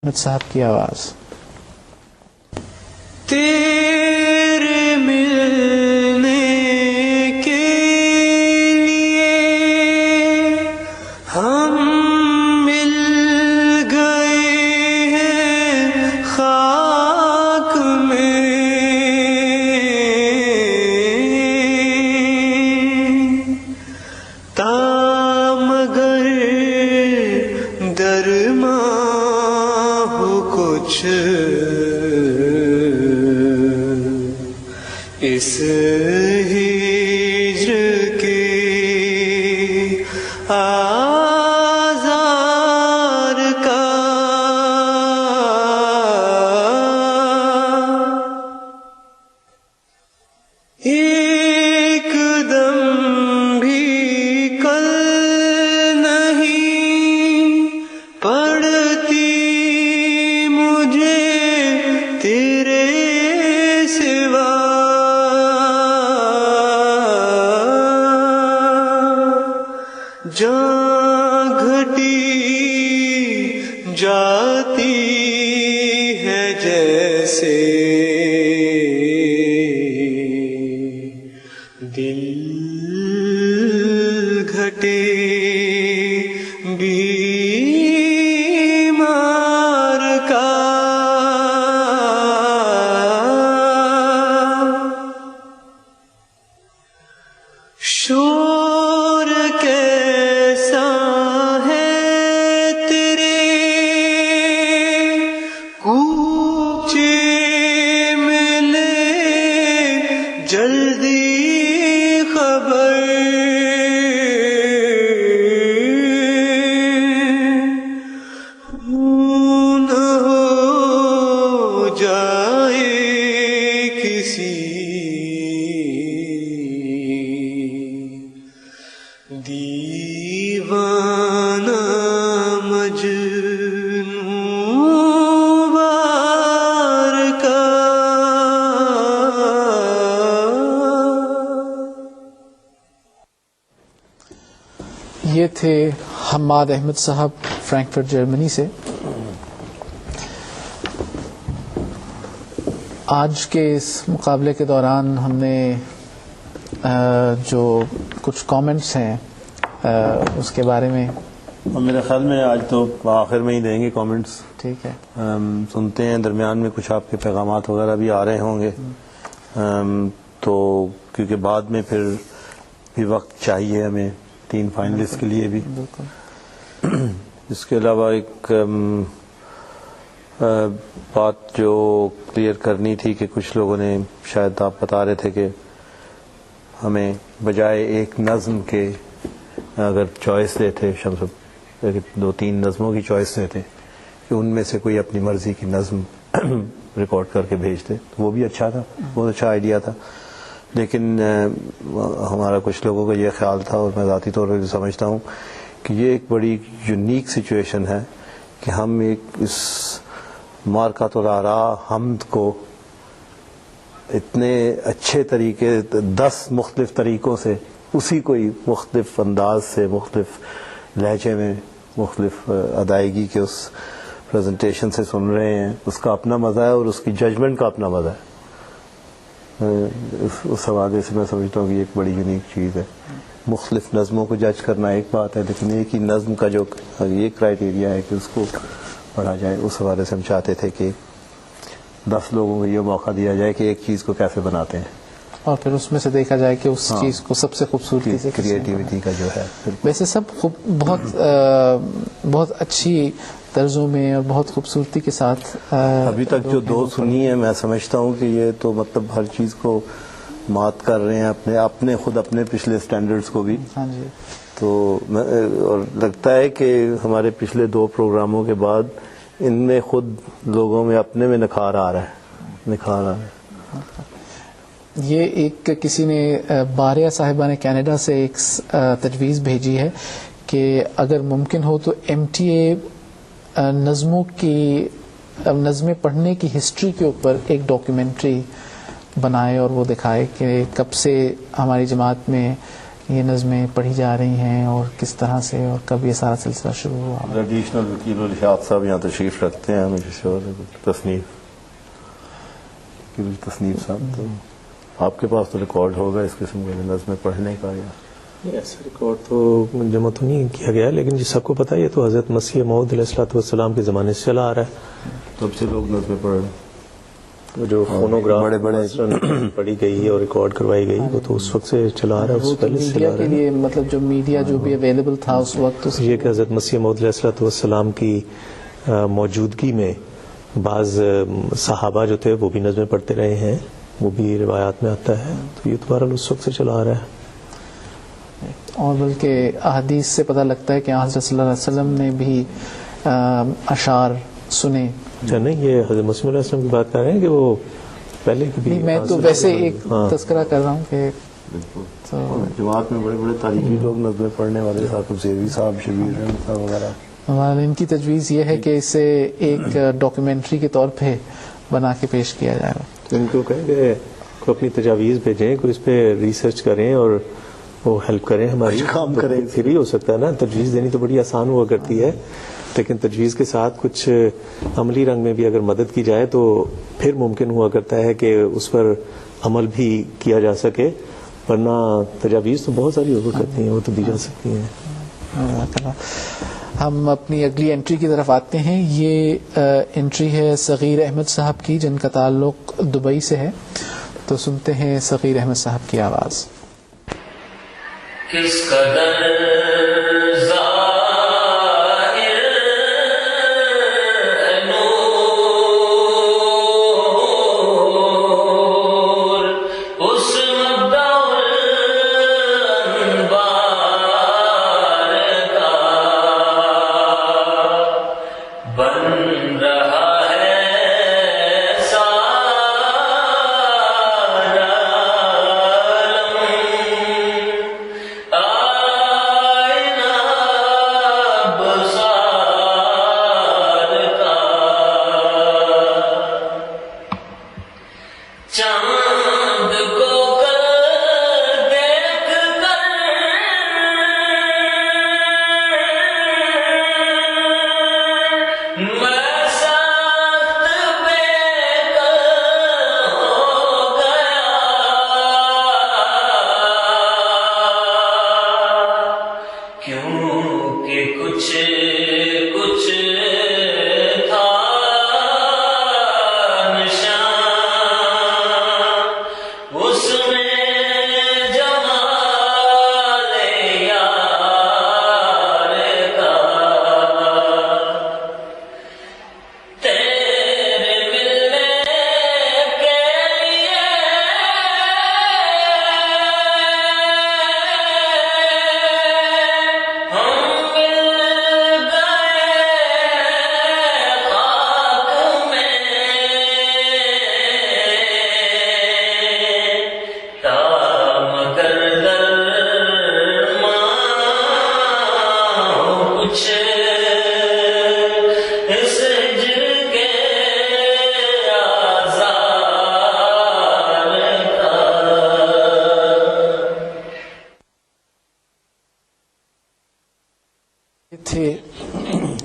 صاحب کی آواز. تیرے ملنے کے لیے ہم مل گئے ہیں خاک میں، مگر درماں کچھ اس ہجر کے آزار کا، ایک دم بھی کل نہیں پڑتی تیرے سوا، جاں گھٹی جاتی ہے جیسے دل گھٹے بیمار کا، شور کیسا ہے تیرے کوچے میں، لے جلدی خبر، نہ ہو جائے کسی دیوانہ مجنون وار کا. یہ تھے حماد احمد صاحب فرینکفرٹ جرمنی سے. آج کے اس مقابلے کے دوران ہم نے جو کچھ کامنٹس ہیں اس کے بارے میں، میرے خیال میں آج تو آخر میں ہی دیں گے کامنٹس. ٹھیک ہے، سنتے ہیں، درمیان میں کچھ آپ کے پیغامات وغیرہ بھی آ رہے ہوں گے، تو کیونکہ بعد میں پھر بھی وقت چاہیے ہمیں 3 فائنلسٹ کے لیے بھی. بالکل. اس کے علاوہ ایک بات جو کلیئر کرنی تھی کہ کچھ لوگوں نے، شاید آپ بتا رہے تھے کہ ہمیں بجائے ایک نظم کے اگر چوائس دیتے، شمس 2-3 نظموں کی چوائس دیتے کہ ان میں سے کوئی اپنی مرضی کی نظم ریکارڈ کر کے بھیجتے، تو وہ بھی اچھا تھا، بہت اچھا آئیڈیا تھا. لیکن ہمارا کچھ لوگوں کا یہ خیال تھا، اور میں ذاتی طور پر سمجھتا ہوں کہ یہ ایک بڑی یونیک سچویشن ہے کہ ہم ایک اس مارکۃ الآراء حمد کو اتنے اچھے طریقے 10 مختلف طریقوں سے، اسی کوئی مختلف انداز سے، مختلف لہجے میں، مختلف ادائیگی کے اس پریزنٹیشن سے سن رہے ہیں. اس کا اپنا مزہ ہے اور اس کی ججمنٹ کا اپنا مزہ ہے. اس حوالے سے میں سمجھتا ہوں کہ یہ ایک بڑی یونیک چیز ہے. مختلف نظموں کو جج کرنا ایک بات ہے، لیکن ایک ہی نظم کا جو یہ کرائیٹیریا ہے کہ اس کو پڑھا جائے، اس حوالے سے ہم چاہتے تھے کہ 10 لوگوں کو یہ موقع دیا جائے کہ ایک چیز کو کیسے بناتے ہیں، اور پھر اس میں سے دیکھا جائے کہ اس چیز کو سب سے خوبصورتی سے، کریٹیوٹی کا جو ہے. ویسے سب بہت اچھی طرزوں میں اور بہت خوبصورتی کے ساتھ ابھی تک جو 2 سنی ہے، میں سمجھتا ہوں کہ یہ تو مطلب ہر چیز کو مات کر رہے ہیں، اپنے خود اپنے پچھلے سٹینڈرڈز کو بھی. ہاں جی. تو اور لگتا ہے کہ ہمارے پچھلے 2 پروگراموں کے بعد ان میں خود لوگوں میں اپنے میں نکھار آ رہا ہے. یہ ایک کسی نے، باریہ صاحبہ نے کینیڈا سے ایک تجویز بھیجی ہے کہ اگر ممکن ہو تو MTA نظمیں پڑھنے کی ہسٹری کے اوپر ایک ڈاکیومنٹری بنائے اور وہ دکھائے کہ کب سے ہماری جماعت میں یہ نظمیں پڑھی جا رہی ہیں اور کس طرح سے اور کب یہ سارا سلسلہ شروع ہوا؟ ایڈیشنل وکیل الشاد صاحب یہاں تشریف رکھتے ہیں. ہمیں کسی اور تصنیف صاحب، تو آپ کے پاس تو ریکارڈ ہوگا اس قسم کے نظمیں پڑھنے کا؟ یا ایسا ریکارڈ تو جمع تو نہیں کیا گیا، لیکن جس سب کو پتہ ہے یہ تو حضرت مسیح موعود علیہ الصلوۃ والسلام کے زمانے سے چلا آ رہا ہے. تب سے لوگ نظمیں پڑھ رہے ہیں. جو فونوگراف بڑے بڑے پڑھی گئی اور ریکارڈ کروائی گئی وہ تو اس وقت سے چلا آ رہا ہے، اس سے پہلے سے چلا میڈیا آ کے رہا ہے. لیے مطلب جو میڈیا جو بھی اویلیبل تھا اس وقت یہ کہ حضرت مسیح موعود علیہ الصلوۃ والسلام کی موجودگی میں بعض صحابہ جو تھے وہ بھی نظمیں پڑھتے رہے ہیں، وہ بھی روایات میں آتا ہے. تو یہ تو بہرحال اس وقت سے چلا آ رہا ہے. اور بلکہ احادیث سے پتہ لگتا ہے کہ حضرت صلی اللہ علیہ وسلم نے بھی اشعار سنے. نہیں، یہ حضرت مسیح علیہ السلام کی بات کر رہے ہیں کہ وہ پہلے کی بھی. میں تو ویسے ایک تذکرہ کر رہا ہوں کہ جماعت میں بڑے بڑے تاریخی لوگ نظمیں پڑھنے والے، ثاقب زیوی صاحب، شبیر احمد صاحب وغیرہ. ان کی تجویز یہ ہے کہ اسے ایک ڈاکیومنٹری کے طور پہ بنا کے پیش کیا جائے گا. ان کو کہیں کہ کوئی اپنی تجاویز بھیجیں، کوئی اس پہ ریسرچ کریں اور وہ ہیلپ کریں ہماری. کام کریں. پھر ہی ہو سکتا ہے نا. تجویز دینی تو بڑی آسان ہوا کرتی ہے، لیکن تجویز کے ساتھ کچھ عملی رنگ میں بھی اگر مدد کی جائے تو پھر ممکن ہوا کرتا ہے کہ اس پر عمل بھی کیا جا سکے. ورنہ تجاویز تو بہت ساری ہوا کرتی ہیں، وہ تو دی جا سکتی ہیں. ہم اپنی اگلی انٹری کی طرف آتے ہیں. یہ انٹری ہے صغیر احمد صاحب کی، جن کا تعلق دبئی سے ہے. تو سنتے ہیں صغیر احمد صاحب کی آواز. کس قدر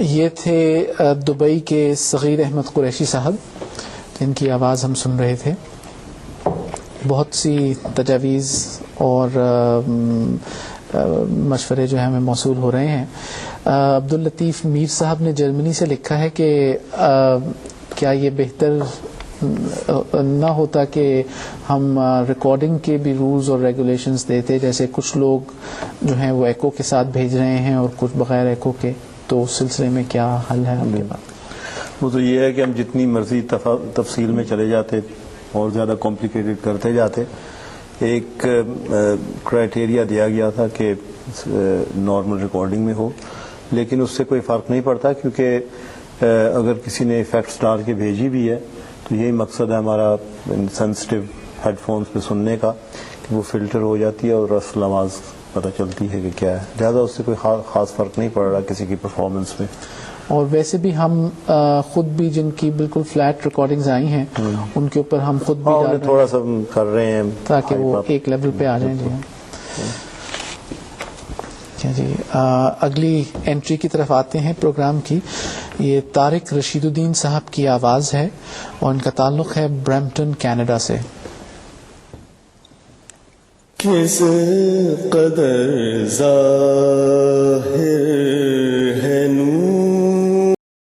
یہ تھے دبئی کے صغیر احمد قریشی صاحب، جن کی آواز ہم سن رہے تھے. بہت سی تجاویز اور مشورے جو ہیں ہمیں موصول ہو رہے ہیں. عبداللطیف میر صاحب نے جرمنی سے لکھا ہے کہ کیا یہ بہتر نہ ہوتا کہ ہم ریکارڈنگ کے بھی رولز اور ریگولیشنز دیتے، جیسے کچھ لوگ جو ہیں وہ ایکو کے ساتھ بھیج رہے ہیں اور کچھ بغیر ایکو کے. تو اس سلسلے میں کیا حل ہے آپ کے پاس؟ وہ تو یہ ہے کہ ہم جتنی مرضی تفصیل میں چلے جاتے اور زیادہ کمپلیکیٹڈ کرتے جاتے. ایک کرائٹیریا دیا گیا تھا کہ نارمل ریکارڈنگ میں ہو، لیکن اس سے کوئی فرق نہیں پڑتا، کیونکہ اگر کسی نے ایفیکٹس ڈال کے بھیجی بھی ہے تو یہی مقصد ہے ہمارا سینسٹیو ہیڈ فونز پہ سننے کا کہ وہ فلٹر ہو جاتی ہے اور اصل آواز پتہ چلتی ہے کہ کیا ہے. لہٰذا اس سے کوئی خاص فرق نہیں پڑ رہا کسی کی پرفارمنس میں. اور ویسے بھی ہم خود بھی جن کی بالکل فلیٹ ریکارڈنگز آئی ہیں ان کے اوپر ہم خود بھی تھوڑا سا کر رہے ہیں تاکہ وہ ایک لیول پہ آ جائیں. ٹھیک ہے جی. اگلی انٹری کی طرف آتے ہیں پروگرام کی. یہ طارق رشید الدین صاحب کی آواز ہے اور ان کا تعلق ہے برمپٹن کینیڈا سے. کس قدر زیادہ